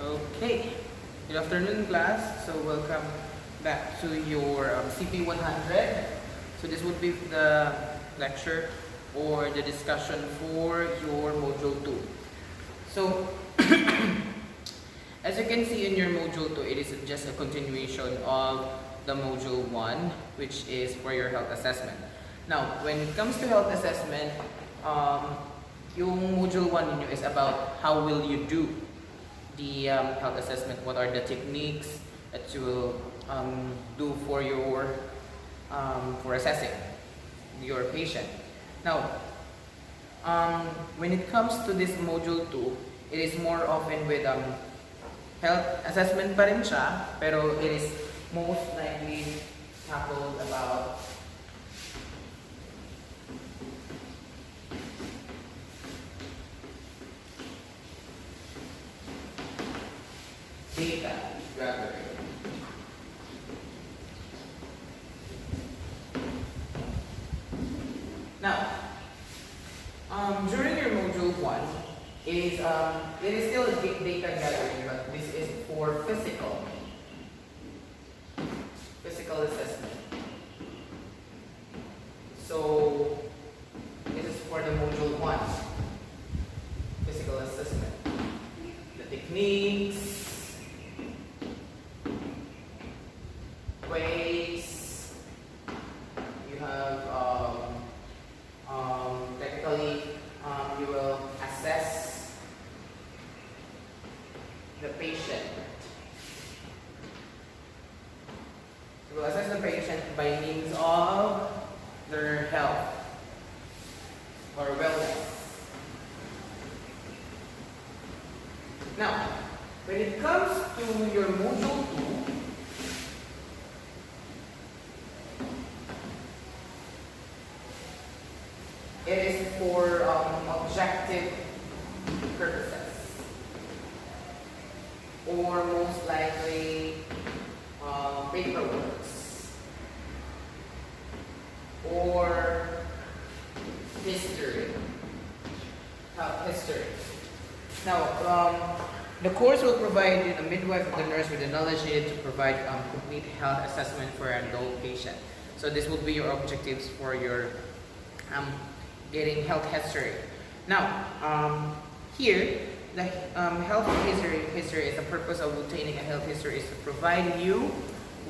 Okay, good afternoon class. So welcome back to your CP100. So this would be the lecture or the discussion for your module 2. So as you can see in your module 2, it is just a continuation of the module 1, which is for your health assessment. Now, when it comes to health assessment, yung module 1 ninyo is about how will you do the health assessment, what are the techniques that you will do for your for assessing your patient. Now, when it comes to this module 2, it is more often with health assessment pa rin siya, pero it is most likely tackled about data gathering. Now, during your module 1, it is still a data gathering, but this is for physical assessment. So, this is for the module 1, physical assessment. The techniques, ways, you have technically you will assess the patient. You will assess the patient by means of their health or wellness. Now, when it comes to your module 2, it is for objective purposes, or most likely paperwork, or history, health history. Now, the course will provide a midwife or the nurse with the knowledge needed to provide complete health assessment for an adult patient. So this will be your objectives for your getting health history. Now, here, the health history is the purpose of obtaining a health history is to provide you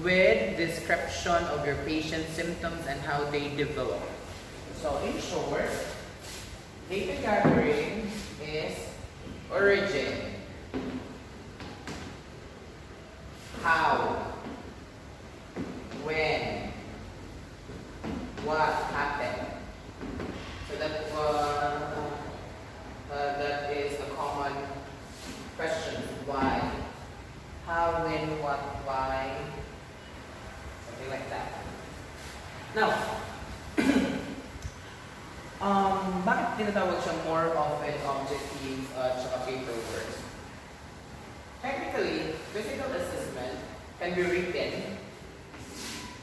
with description of your patient's symptoms and how they develop. So, in short, data gathering is origin, how, when, what happened. So that is a common question. Why? How, when, what, why? Something like that. Now, bakit tinatawag siya more often objectives at paperwork? Technically, physical assessment can be written.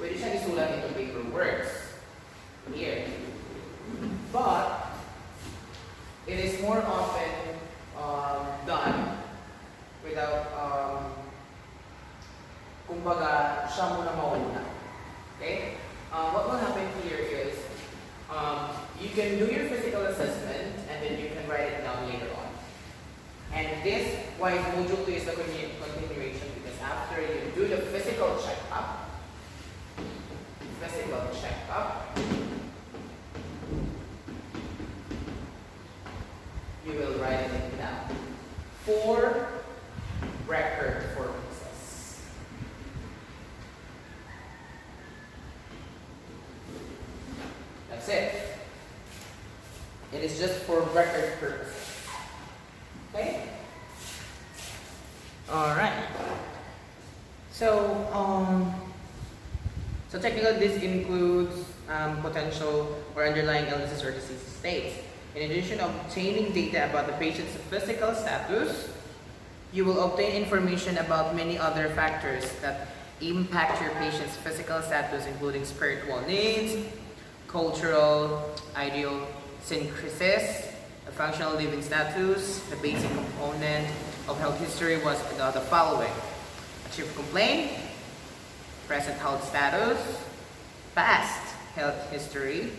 Pwede siya isulat into paperwork. Here. But it is more often done without, kumbaga, siya muna mauna. Okay? What will happen here is, you can do your physical assessment and then you can write it down later on. And this, why module 2 is the continuation, because after you do the physical checkup, you will write it down for record purposes. That's it. It is just for record purposes. Okay? Alright. So technically this includes potential or underlying illnesses or disease states. In addition to obtaining data about the patient's physical status, you will obtain information about many other factors that impact your patient's physical status, including spiritual needs, cultural idiosyncrasies, the functional living status, the basic component, of health history was the following: achieved complaint, present health status, past health history,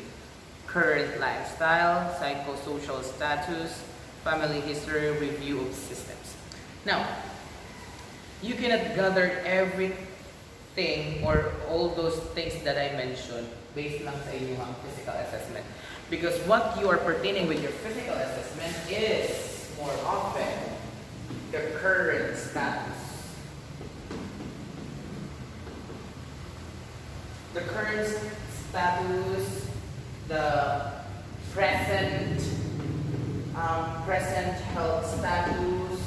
current lifestyle, psychosocial status, family history, review of systems. Now, you cannot gather everything or all those things that I mentioned based lang sa inyong physical assessment. Because what you are pertaining with your physical assessment is more often the current status. The current status, the present health status,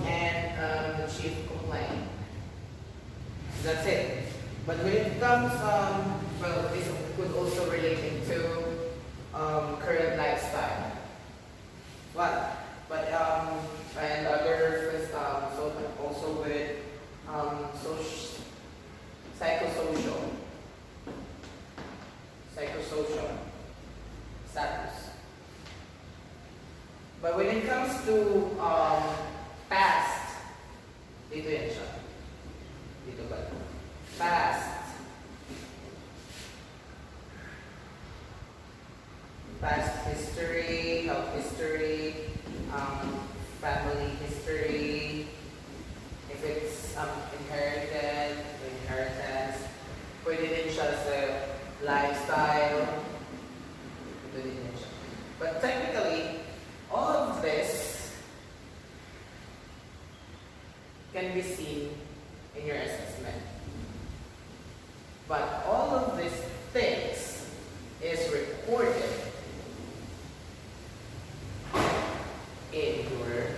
and the chief complaint. That's it. But when it comes, well, this could also relate into current lifestyle. But and other so also with psychosocial status. But when it comes to past, dito yan siya. Dito ba? Past history, health history, family history, if it's inheritance, pwede din siya sa lifestyle, ito din yan siya. But technically, all of this can be seen in your assessment. But all of these things is recorded in your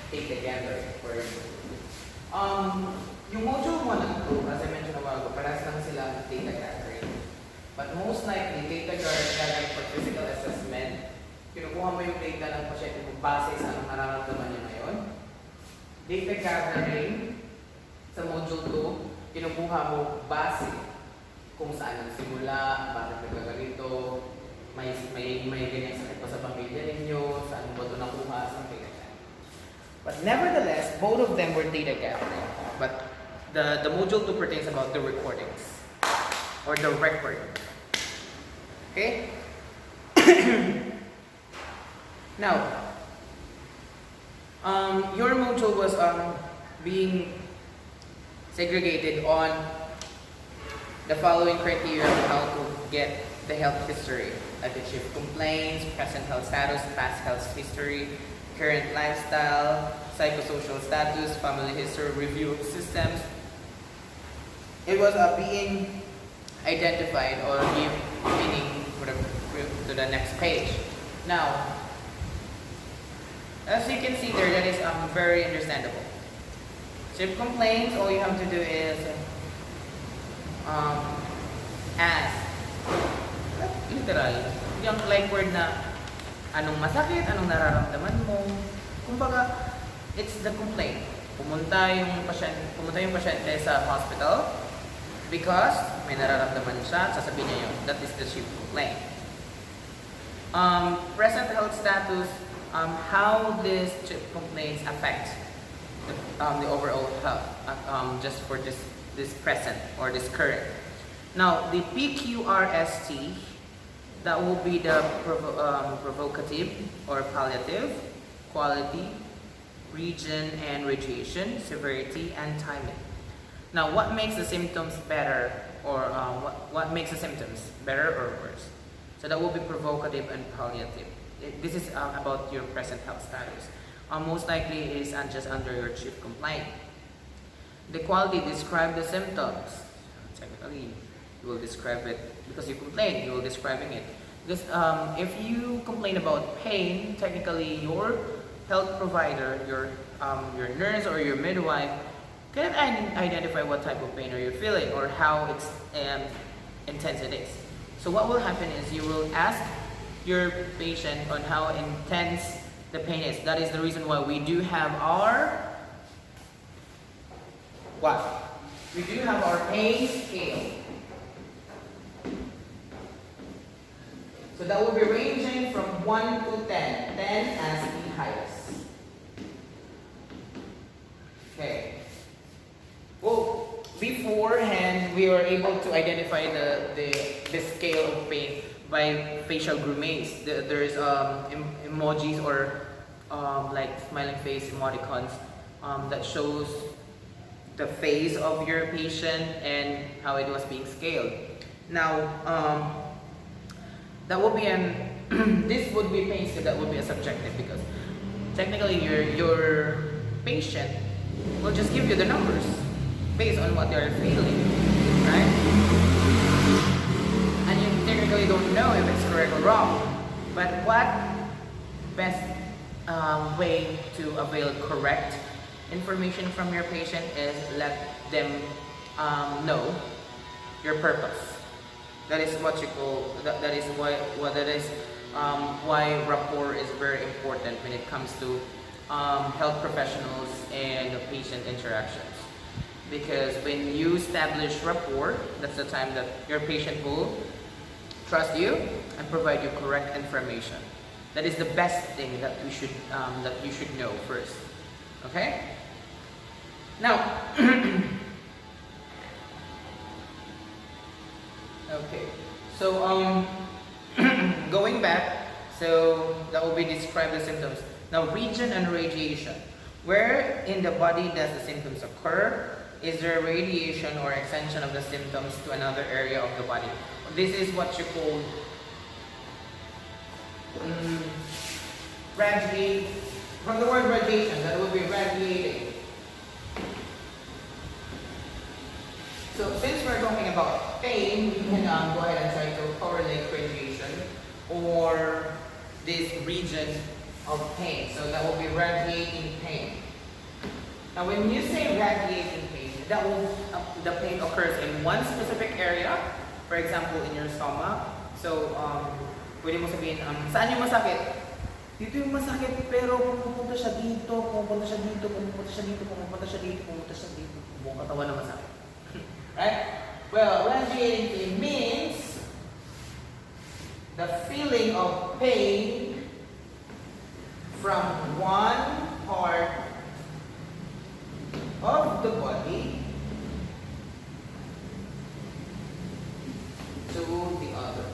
data gathering for yung module 1 and 2, as I mentioned a while ago, parehas lang sila data gathering. But most likely, data gathering for physical assessment, kinukuha mo yung data ng pasyente mo base sa anong nararamdaman niya ngayon. Data gathering sa module 2, kinukuha mo base kung saan nagsimula, bakit nagkaganito, may ganyan sakit pa sa pamilya ninyo, saan mo ba ito nakuha, something like that. But nevertheless, both of them were data gathering. But the module 2 pertains about the recordings or the record. Okay? Now, your module was being segregated on the following criteria of how to get the health history, like the chief complaints, present health status, past health history, current lifestyle, psychosocial status, family history, review of systems. It was being identified or give meaning to the next page. Now, as you can see there, that is very understandable. Chief complaints, all you have to do is ask. Literal. Yung like word na anong masakit, anong nararamdaman mo. Kumbaga, it's the complaint. Pumunta yung pasyente sa hospital because may nararamdaman siya, sasabihin niya yun. That is the chief complaint. Present health status, how these chief complaints affect the overall health, just for this present or this current. Now, the PQRST, that will be the provocative or palliative, quality, region and radiation, severity, and timing. Now, what makes the symptoms better, or what makes the symptoms better or worse? So that will be provocative and palliative. This is about your present health status. Most likely it is just under your chief complaint. The quality, describe the symptoms. Technically, you will describe it because you complain. You will describing it. Because if you complain about pain, technically your health provider, your nurse or your midwife, can identify what type of pain are you feeling or how intense it is. So what will happen is you will ask your patient on how intense the pain is. That is the reason why we do have our We do have our pain scale. So that will be ranging from 1 to 10. 10 as the highest. Okay. Well, beforehand, we were able to identify the scale of pain by facial grimace. There's emojis or like smiling face emoticons that shows the face of your patient and how it was being scaled. Now, that would be this would be pain scale that would be a subjective, because technically your patient will just give you the numbers based on what they're feeling, right? And you technically don't know if it's correct or wrong. But what best way to avail correct information from your patient is let them know your purpose. That is what you call. That is why rapport is very important when it comes to health professionals and patient interactions. Because when you establish rapport, that's the time that your patient will trust you and provide you correct information. That is the best thing that you should know first. Okay? Now, okay. So going back, so that will be describe the symptoms. Now, region and radiation. Where in the body does the symptoms occur? Is there radiation or extension of the symptoms to another area of the body? This is what you call radiate. From the word radiation, that would be radiating. So since we're talking about pain, we can go ahead and try to correlate radiation or this region of pain. So that will be radiating pain. Now when you say radiating pain, that will, the pain occurs in one specific area, for example in your stomach. So pwede mo sabihin, saan yung masakit? Dito yung masakit, pero pumupunta siya dito, pumupunta siya dito, pumupunta siya dito, pumupunta siya dito, pumupunta siya dito. Buong katawan na masakit. Right? Well, radiating pain means the feeling of pain from one part of the body to the other.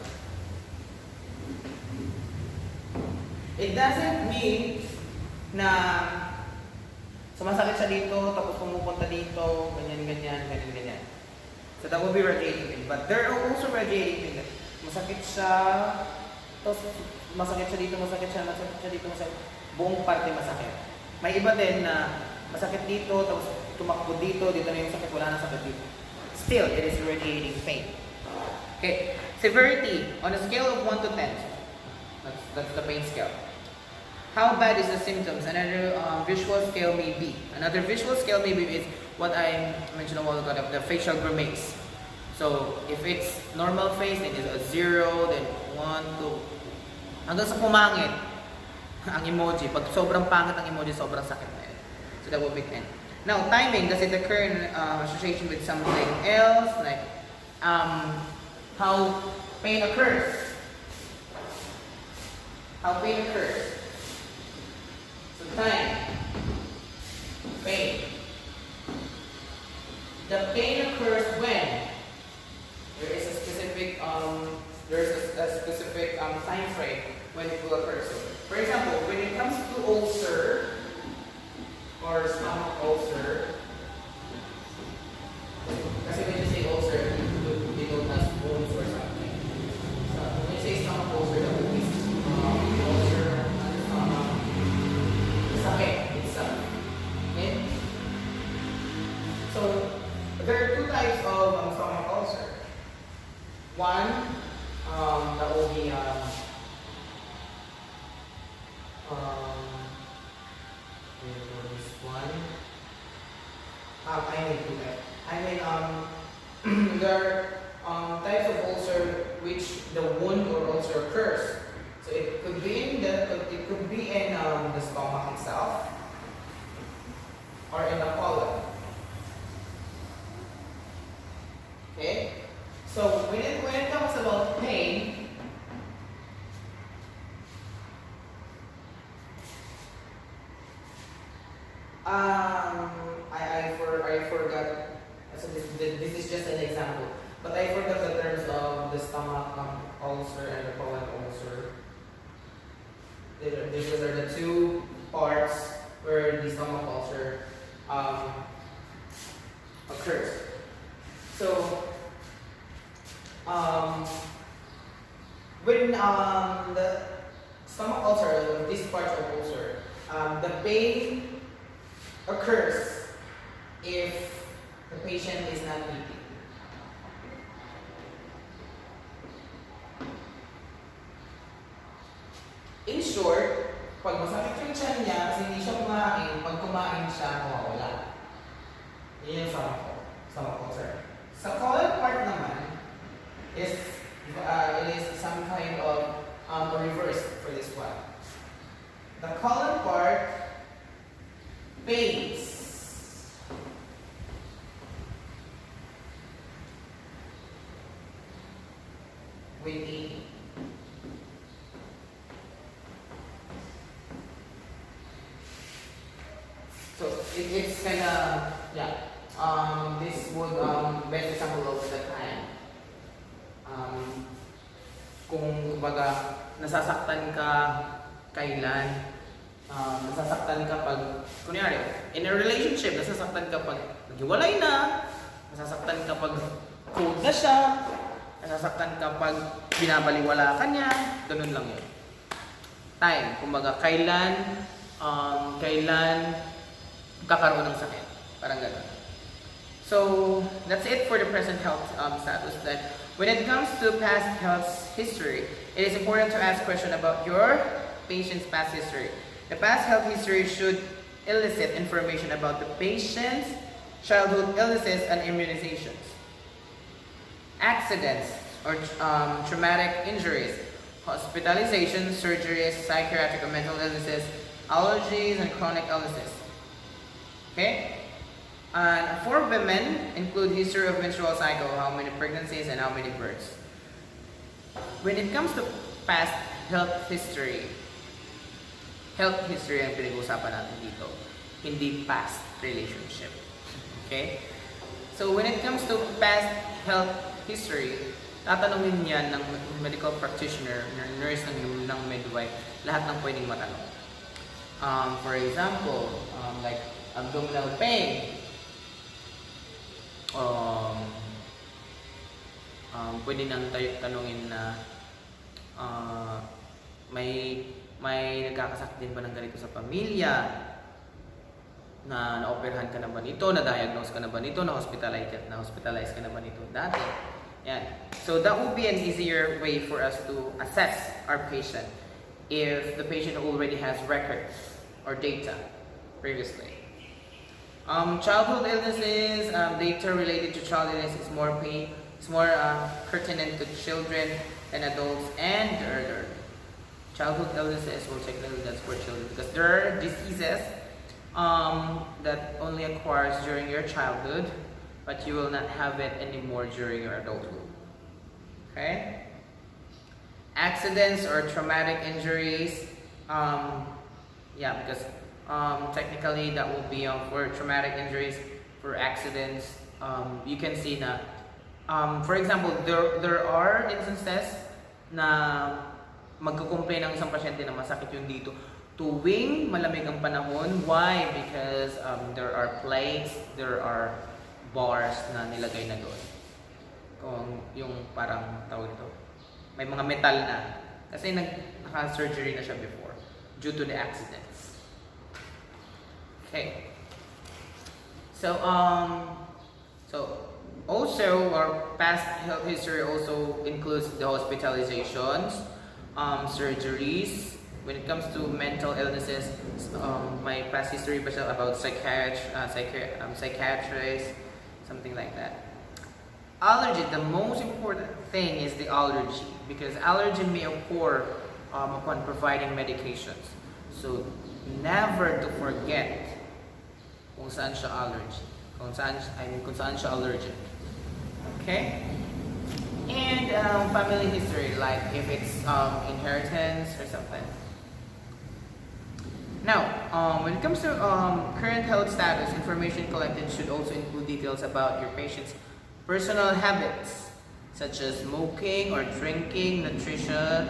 It doesn't mean na sumasakit siya dito, tapos pumupunta dito, ganyan. So that will be radiating pain. But there are also radiating pain. Masakit siya, tapos masakit siya dito, masakit siya dito, masakit. Buong parte masakit. May iba din na masakit dito, tapos tumakbo dito na yung sakit, wala na sakit dito. Still, it is radiating pain. Okay, severity on a scale of 1 to 10. That's the pain scale. How bad is the symptoms? Another visual scale may be. Another visual scale may be is what I mentioned a while ago, the facial grimace. So if it's normal face, then it's a 0, then 1, 2. Hanggang sa pumangit ang emoji. Pag sobrang pangit ang emoji, sobrang sakit na yun. So that will be 10. Now, timing, does it occur in association with something else? Like how pain occurs. How pain occurs. So time, pain. The pain occurs when there is a specific time frame when it will occur. So, for example, when it comes to ulcer or stomach ulcer, kasi when you say ulcer, you don't have bones or something. So when you say stomach ulcer, that would be ulcer on the stomach. Sakit itself. Okay? So there are two types of stomach ulcer. One, that will be this one. I mean two types. There are types of ulcer which the wound or ulcer occurs. So it could be in the stomach itself or in the colon. Okay. So when it comes about pain, I forgot. So this is just an example, but I forgot the terms of the stomach ulcer and the colon ulcer. These are the two parts where the stomach ulcer occurs. So when the stomach ulcer, this part of ulcer, the pain occurs if the patient is not eating. In short, pag masakit yung tiyan niya kasi hindi siya kumain, pag kumain siya, mawawala. Yun yung stomach ulcer. Sa colon part naman, it is some kind of reverse for this one. The colon part pains when eating. So it's kind of, yeah, this would best example of the time. Kung kumbaga nasasaktan ka kailan, nasasaktan ka pag, kunyari, in a relationship, nasasaktan ka pag naghiwalay na, nasasaktan ka pag cold na siya, nasasaktan ka pag binabaliwala ka niya, ganun lang yun. Time, kumbaga kailan kakaroon ng sakit. Parang gano'n. So, that's it for the present health status. That when it comes to past health history, it is important to ask questions about your patient's past history. The past health history should elicit information about the patient's childhood illnesses and immunizations, accidents or traumatic injuries, hospitalization, surgeries, psychiatric or mental illnesses, allergies, and chronic illnesses. Okay? And for women, include history of menstrual cycle, how many pregnancies and how many births. When it comes to past health history ang pinag-uusapan natin dito, hindi past relationship. Okay? So when it comes to past health history, tatanungin yan ng medical practitioner, nurse, ng midwife, lahat ng pwedeng matanong. For example, like abdominal pain, pwede nang tanungin na may nagkakasakit din ba ng ganito sa pamilya, na naoperahan ka na ba nito, na-diagnose ka na ba nito, na-hospitalize ka na ba nito dati. Yan. So that would be an easier way for us to assess our patient if the patient already has records or data previously. Childhood illnesses, data related to child illness is more pertinent to children than adults and the elderly. Childhood illnesses, well, technically that's for children because there are diseases that only occurs during your childhood, but you will not have it anymore during your adulthood. Okay? Accidents or traumatic injuries, because technically that will be for traumatic injuries, for accidents. You can see na, for example, there are instances na magkukomplain ng isang pasyente na masakit yung dito tuwing malamig ang panahon. Why? Because there are plates, there are bars na nilagay na doon. Kung yung parang tawag ito, may mga metal na. Kasi naka-surgery na siya before due to the accidents. Okay. So also our past health history also includes the hospitalizations, surgeries. When it comes to mental illnesses, my past history was about psychiatrists, something like that. Allergy, the most important thing is the allergy because allergy may occur upon providing medications. So never to forget kung saan siya allergy. Kung saan siya allergic. Okay? And family history, like if it's inheritance or something. Now, when it comes to current health status, information collected should also include details about your patient's personal habits, such as smoking or drinking, nutrition,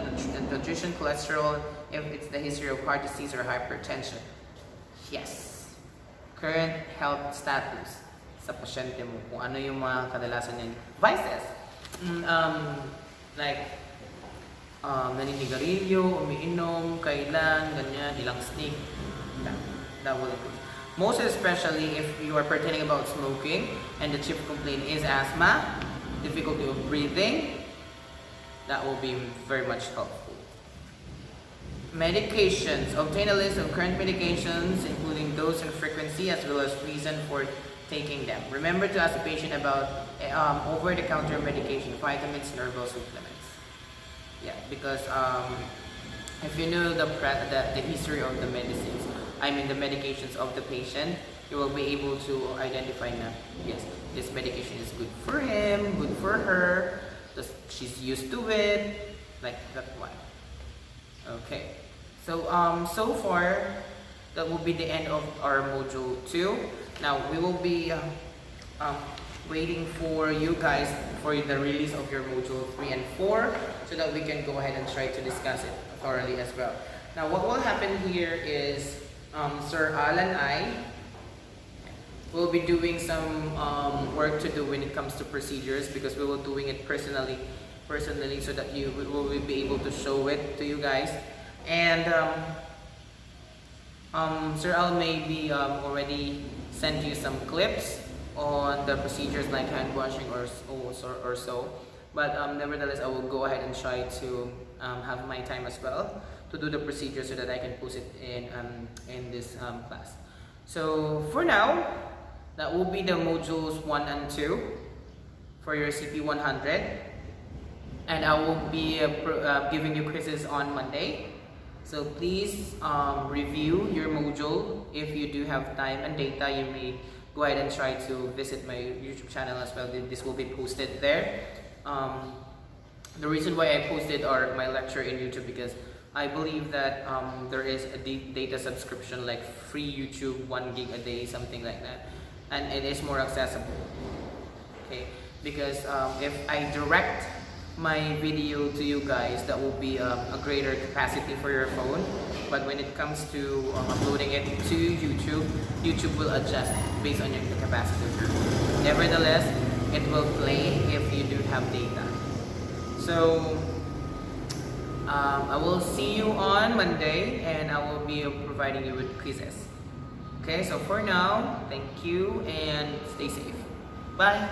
cholesterol, if it's the history of heart disease or hypertension. Yes. Current health status sa pasyente mo, kung ano yung mga kadalasan niyang vices. Like, naninigarilyo, umiinom, kailan, ganyan, ilang snake. That will include. Most especially if you are pertaining about smoking and the chief complaint is asthma, difficulty of breathing, that will be very much helpful. Medications. Obtain a list of current medications, including dose and frequency, as well as reason for taking them. Remember to ask the patient about over-the-counter medication, vitamins, and herbal supplements. Yeah, because if you know the history of the medicines, the medications of the patient, you will be able to identify na, yes, this medication is good for him, good for her, she's used to it, like that one. Okay, so so far, that will be the end of our module 2. Now, we will be waiting for you guys for the release of your module 3 and 4 so that we can go ahead and try to discuss it thoroughly as well. Now, what will happen here is Sir Al and I will be doing some work to do when it comes to procedures, because we will doing it personally so that you will be able to show it to you guys. And Sir Al may be already sent you some clips on the procedures like hand washing or so, but nevertheless I will go ahead and try to have my time as well to do the procedure so that I can post it in this class. So for now, that will be the modules 1 and 2 for your CP100, and I will be giving you quizzes on Monday. So please review your module. If you do have time and data, you may go ahead and try to visit my YouTube channel as well. This will be posted there. The reason why I posted my lecture in YouTube, because I believe that there is a data subscription, like free YouTube, 1 gig a day, something like that, and it is more accessible. Okay, because if I direct my video to you guys, that will be a greater capacity for your phone, but when it comes to uploading it to YouTube, YouTube will adjust based on the capacity of your phone. Nevertheless, it will play if you do have data. So I will see you on Monday, and I will be providing you with quizzes. Okay, so for now, thank you and stay safe. Bye.